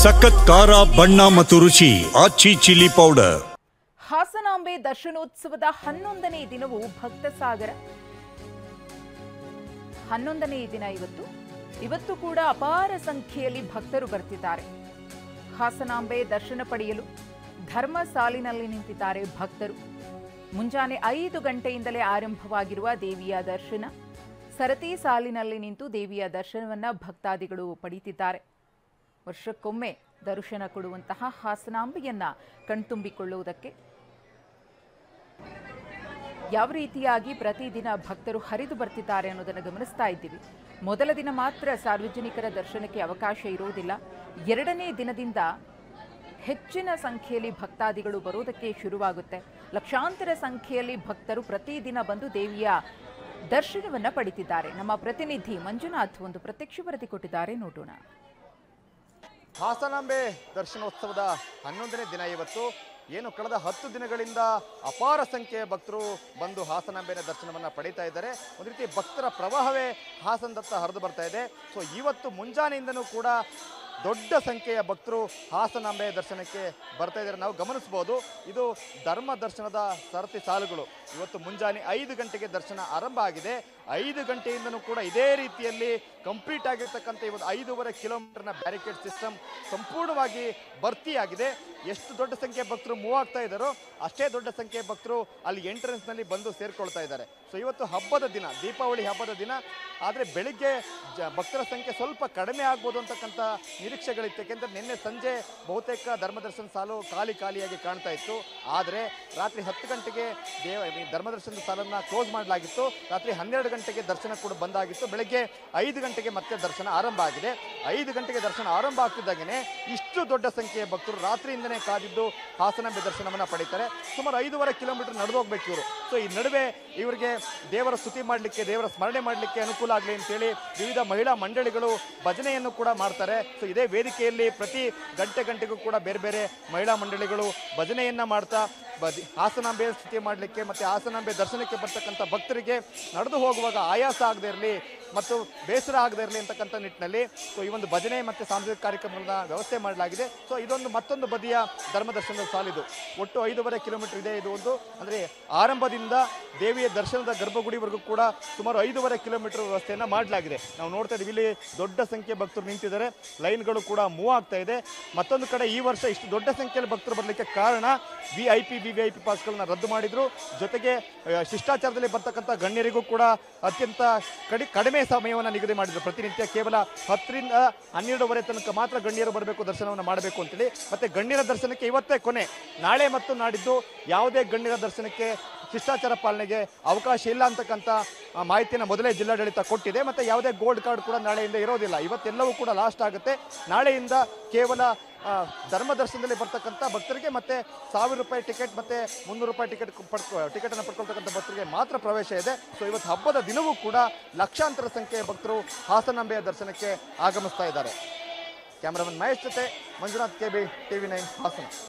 ಸಖತ್ ಖಾರ ಬಣ್ಣ ಮತ್ತು ರುಚಿ ಆಚಿ ಚಿಲ್ಲಿ ಪೌಡರ್. ಹಾಸನಾಂಬೆ ದರ್ಶನೋತ್ಸವದ 11ನೇ ದಿನವೂ ಭಕ್ತ ಸಾಗರ. 11ನೇ ದಿನ ಇವತ್ತು ಕೂಡ ಅಪಾರ ಸಂಖ್ಯೆಯಲ್ಲಿ ಭಕ್ತರು ಬರ್ತಿದ್ದಾರೆ. ಹಾಸನಾಂಬೆ ದರ್ಶನ ಪಡೆಯಲು ಧರ್ಮ ಸಾಲಿನಲ್ಲಿ ನಿಂತಿದ್ದಾರೆ ಭಕ್ತರು. ಮುಂಜಾನೆ 5 ಗಂಟೆಯಿಂದಲೇ ಆರಂಭವಾಗಿರುವ ದೇವಿಯ ದರ್ಶನ. ಸರತಿ ಸಾಲಿನಲ್ಲಿ ನಿಂತು ದೇವಿಯ ದರ್ಶನವನ್ನ ಭಕ್ತಾದಿಗಳು ಪಡೆಯುತ್ತಿದ್ದಾರೆ. ವರ್ಷಕ್ಕೊಮ್ಮೆ ದರ್ಶನ ಕೊಡುವಂತಹ ಹಾಸನಾಂಬೆಯನ್ನ ಕಣ್ತುಂಬಿಕೊಳ್ಳುವುದಕ್ಕೆ ಯಾವ ರೀತಿಯಾಗಿ ಪ್ರತಿದಿನ ಭಕ್ತರು ಹರಿದು ಬರ್ತಿದ್ದಾರೆ ಅನ್ನೋದನ್ನು ಗಮನಿಸ್ತಾ ಇದ್ದೀವಿ. ಮೊದಲ ದಿನ ಮಾತ್ರ ಸಾರ್ವಜನಿಕರ ದರ್ಶನಕ್ಕೆ ಅವಕಾಶ ಇರುವುದಿಲ್ಲ. 2ನೇ ದಿನದಿಂದ ಹೆಚ್ಚಿನ ಸಂಖ್ಯೆಯಲ್ಲಿ ಭಕ್ತಾದಿಗಳು ಬರೋದಕ್ಕೆ ಶುರುವಾಗುತ್ತೆ. ಲಕ್ಷಾಂತರ ಸಂಖ್ಯೆಯಲ್ಲಿ ಭಕ್ತರು ಪ್ರತಿದಿನ ಬಂದು ದೇವಿಯ ದರ್ಶನವನ್ನ ಪಡೆಯುತ್ತಿದ್ದಾರೆ. ನಮ್ಮ ಪ್ರತಿನಿಧಿ ಮಂಜುನಾಥ್ ಒಂದು ಪ್ರತ್ಯಕ್ಷ ವರದಿ ಕೊಟ್ಟಿದ್ದಾರೆ, ನೋಡೋಣ. ಹಾಸನಾಂಬೆ ದರ್ಶನೋತ್ಸವದ 11ನೇ ದಿನ ಇವತ್ತು. ಏನು ಕಳೆದ 10 ದಿನಗಳಿಂದ ಅಪಾರ ಸಂಖ್ಯೆಯ ಭಕ್ತರು ಬಂದು ಹಾಸನಾಂಬೆಯ ದರ್ಶನವನ್ನು ಪಡೀತಾ ಇದ್ದಾರೆ. ಒಂದು ರೀತಿ ಭಕ್ತರ ಪ್ರವಾಹವೇ ಹಾಸನದತ್ತ ಹರಿದು ಬರ್ತಾ ಇದೆ. ಸೊ ಇವತ್ತು ಮುಂಜಾನೆಯಿಂದನೂ ಕೂಡ ದೊಡ್ಡ ಸಂಖ್ಯೆಯ ಭಕ್ತರು ಹಾಸನಾಂಬೆಯ ದರ್ಶನಕ್ಕೆ ಬರ್ತಾ ಇದ್ದಾರೆ. ನಾವು ಗಮನಿಸಬಹುದು, ಇದು ಧರ್ಮ ದರ್ಶನದ ಸರತಿ ಸಾಲುಗಳು. ಇವತ್ತು ಮುಂಜಾನೆ 5 ಗಂಟೆಗೆ ದರ್ಶನ ಆರಂಭ ಆಗಿದೆ. 5 ಗಂಟೆಯಿಂದನೂ ಕೂಡ ಇದೇ ರೀತಿಯಲ್ಲಿ ಕಂಪ್ಲೀಟ್ ಆಗಿರ್ತಕ್ಕಂಥ ಇವತ್ತು 5.5 ಕಿಲೋಮೀಟರ್ನ ಬ್ಯಾರಿಕೇಡ್ ಸಿಸ್ಟಮ್ ಸಂಪೂರ್ಣವಾಗಿ ಭರ್ತಿಯಾಗಿದೆ. ಎಷ್ಟು ದೊಡ್ಡ ಸಂಖ್ಯೆಯ ಭಕ್ತರು ಮೂವ್ ಆಗ್ತಾ ಇದ್ದಾರೋ ಅಷ್ಟೇ ದೊಡ್ಡ ಸಂಖ್ಯೆಯ ಭಕ್ತರು ಅಲ್ಲಿ ಎಂಟ್ರೆನ್ಸ್ನಲ್ಲಿ ಬಂದು ಸೇರ್ಕೊಳ್ತಾ ಇದ್ದಾರೆ. ಸೊ ಇವತ್ತು ಹಬ್ಬದ ದಿನ, ದೀಪಾವಳಿ ಹಬ್ಬದ ದಿನ. ಆದರೆ ಬೆಳಿಗ್ಗೆ ಭಕ್ತರ ಸಂಖ್ಯೆ ಸ್ವಲ್ಪ ಕಡಿಮೆ ಆಗ್ಬೋದು ಅಂತಕ್ಕಂಥ ನಿರೀಕ್ಷೆಗಳಿತ್ತು. ಯಾಕೆಂದರೆ ನಿನ್ನೆ ಸಂಜೆ ಬಹುತೇಕ ಧರ್ಮದರ್ಶನ ಸಾಲು ಖಾಲಿಯಾಗಿ ಕಾಣ್ತಾ ಇತ್ತು. ಆದರೆ ರಾತ್ರಿ 10 ಗಂಟೆಗೆ ಧರ್ಮದರ್ಶನದ ಸಾಲನ್ನು ಕ್ಲೋಸ್ ಮಾಡಲಾಗಿತ್ತು. ರಾತ್ರಿ 12 ಗಂಟೆಗೆ ದರ್ಶನ ಕೂಡ ಬಂದಾಗಿತ್ತು. ಬೆಳಗ್ಗೆ 5 ಗಂಟೆಗೆ ಮತ್ತೆ ದರ್ಶನ ಆರಂಭ ಆಗಿದೆ. 5 ಗಂಟೆಗೆ ದರ್ಶನ ಆರಂಭ ಆಗ್ತಿದ್ದಾಗೇ ಇಷ್ಟು ದೊಡ್ಡ ಸಂಖ್ಯೆಯ ಭಕ್ತರು ರಾತ್ರಿಯಿಂದನೇ ಕಾದಿದ್ದು ಹಾಸನಾಂಬೆ ದರ್ಶನವನ್ನು ಪಡೀತಾರೆ. ಸುಮಾರು 5.5 ಕಿಲೋಮೀಟರ್ ನಡೆದು ಹೋಗ್ಬೇಕು ಇವರು. ಸೊ ಈ ನಡುವೆ ಇವರಿಗೆ ದೇವರ ಸ್ತುತಿ ಮಾಡಲಿಕ್ಕೆ, ದೇವರ ಸ್ಮರಣೆ ಮಾಡಲಿಕ್ಕೆ ಅನುಕೂಲ ಆಗಲಿ ಅಂತೇಳಿ ವಿವಿಧ ಮಹಿಳಾ ಮಂಡಳಿಗಳು ಭಜನೆಯನ್ನು ಕೂಡ ಮಾಡ್ತಾರೆ. ಸೊ ಇದೇ ವೇದಿಕೆಯಲ್ಲಿ ಪ್ರತಿ ಗಂಟೆಗೂ ಕೂಡ ಬೇರೆ ಬೇರೆ ಮಹಿಳಾ ಮಂಡಳಿಗಳು ಭಜನೆಯನ್ನ ಮಾಡ್ತಾ ಹಾಸನಾಂಬೆ ಸ್ತುತಿ ಮಾಡಲಿಕ್ಕೆ ಮತ್ತೆ ಹಾಸನಾಂಬೆ ದರ್ಶನಕ್ಕೆ ಬರ್ತಕ್ಕಂಥ ಭಕ್ತರಿಗೆ ನಡೆದು ಹೋಗುವಾಗ ಆಯಾಸ ಆಗದೆ ಇರಲಿ ಮತ್ತು ಬೇಸರ ಆಗದೆ ಇರಲಿ ಅಂತಕ್ಕಂಥ ನಿಟ್ಟಿನಲ್ಲಿ ಸೊ ಈ ಒಂದು ಭಜನೆ ಮತ್ತು ಸಾಂಸ್ಕೃತಿಕ ಕಾರ್ಯಕ್ರಮಗಳನ್ನ ವ್ಯವಸ್ಥೆ ಮಾಡಲಾಗಿದೆ. ಸೊ ಇದೊಂದು ಮತ್ತೊಂದು ಬದಿಯ ಧರ್ಮದರ್ಶನದ ಸಾಲಿದು. ಒಟ್ಟು 5.5 ಕಿಲೋಮೀಟರ್ ಇದೆ. ಇದು ಒಂದು ಅಂದರೆ ಆರಂಭದಿಂದ ದೇವಿಯ ದರ್ಶನದ ಗರ್ಭಗುಡಿವರೆಗೂ ಕೂಡ ಸುಮಾರು 5.5 ಕಿಲೋಮೀಟರ್ ವ್ಯವಸ್ಥೆಯನ್ನು ಮಾಡಲಾಗಿದೆ. ನಾವು ನೋಡ್ತಾ ಇದ್ದೀವಿ, ಇಲ್ಲಿ ದೊಡ್ಡ ಸಂಖ್ಯೆಯ ಭಕ್ತರು ನಿಂತಿದ್ದಾರೆ. ಲೈನ್ಗಳು ಕೂಡ ಮೂವ್ ಆಗ್ತಾ ಇದೆ. ಮತ್ತೊಂದು ಕಡೆ ಈ ವರ್ಷ ಇಷ್ಟು ದೊಡ್ಡ ಸಂಖ್ಯೆಯಲ್ಲಿ ಭಕ್ತರು ಬರಲಿಕ್ಕೆ ಕಾರಣ VIP ಪಾಸ್ಗಳನ್ನ ರದ್ದು ಮಾಡಿದ್ರು. ಜೊತೆಗೆ ಶಿಷ್ಟಾಚಾರದಲ್ಲಿ ಬರ್ತಕ್ಕಂಥ ಗಣ್ಯರಿಗೂ ಕೂಡ ಅತ್ಯಂತ ಕಡಿಮೆ ಸಮಯವನ್ನು ನಿಗದಿ ಮಾಡಿದ್ರು. ಪ್ರತಿನಿತ್ಯ ಕೇವಲ 10 ರಿಂದ 12:30 ತನಕ ಮಾತ್ರ ಗಣ್ಯರು ಬರಬೇಕು, ದರ್ಶನವನ್ನು ಮಾಡಬೇಕು ಅಂತೇಳಿ. ಮತ್ತೆ ಗಣ್ಯರ ದರ್ಶನಕ್ಕೆ ಇವತ್ತೇ ಕೊನೆ. ನಾಳೆ ಮತ್ತು ನಾಡಿದ್ದು ಯಾವುದೇ ಗಣ್ಯರ ದರ್ಶನಕ್ಕೆ ಶಿಷ್ಟಾಚಾರ ಪಾಲನೆಗೆ ಅವಕಾಶ ಇಲ್ಲ ಅಂತಕ್ಕಂಥ ಮಾಹಿತಿಯನ್ನು ಮೊದಲೇ ಜಿಲ್ಲಾಡಳಿತ ಕೊಟ್ಟಿದೆ. ಮತ್ತು ಯಾವುದೇ ಗೋಲ್ಡ್ ಕಾರ್ಡ್ ಕೂಡ ನಾಳೆಯಿಂದ ಇರೋದಿಲ್ಲ. ಇವತ್ತೆಲ್ಲವೂ ಕೂಡ ಲಾಸ್ಟ್ ಆಗುತ್ತೆ. ನಾಳೆಯಿಂದ ಕೇವಲ ಧರ್ಮ ದರ್ಶನದಲ್ಲಿ ಬರ್ತಕ್ಕಂಥ ಭಕ್ತರಿಗೆ ಮತ್ತೆ ₹1000 ಟಿಕೆಟ್ ಮತ್ತೆ ₹300 ಟಿಕೆಟನ್ನು ಪಡ್ಕೊಳ್ತಕ್ಕಂಥ ಭಕ್ತರಿಗೆ ಮಾತ್ರ ಪ್ರವೇಶ ಇದೆ. ಸೊ ಇವತ್ತು ಹಬ್ಬದ ದಿನವೂ ಕೂಡ ಲಕ್ಷಾಂತರ ಸಂಖ್ಯೆಯ ಭಕ್ತರು ಹಾಸನಾಂಬೆಯ ದರ್ಶನಕ್ಕೆ ಆಗಮಿಸ್ತಾ ಇದ್ದಾರೆ. ಕ್ಯಾಮರಾಮನ್ ಮಹೇಶ್ ಜೊತೆ ಮಂಜುನಾಥ್, KB, TV9 ಹಾಸನ.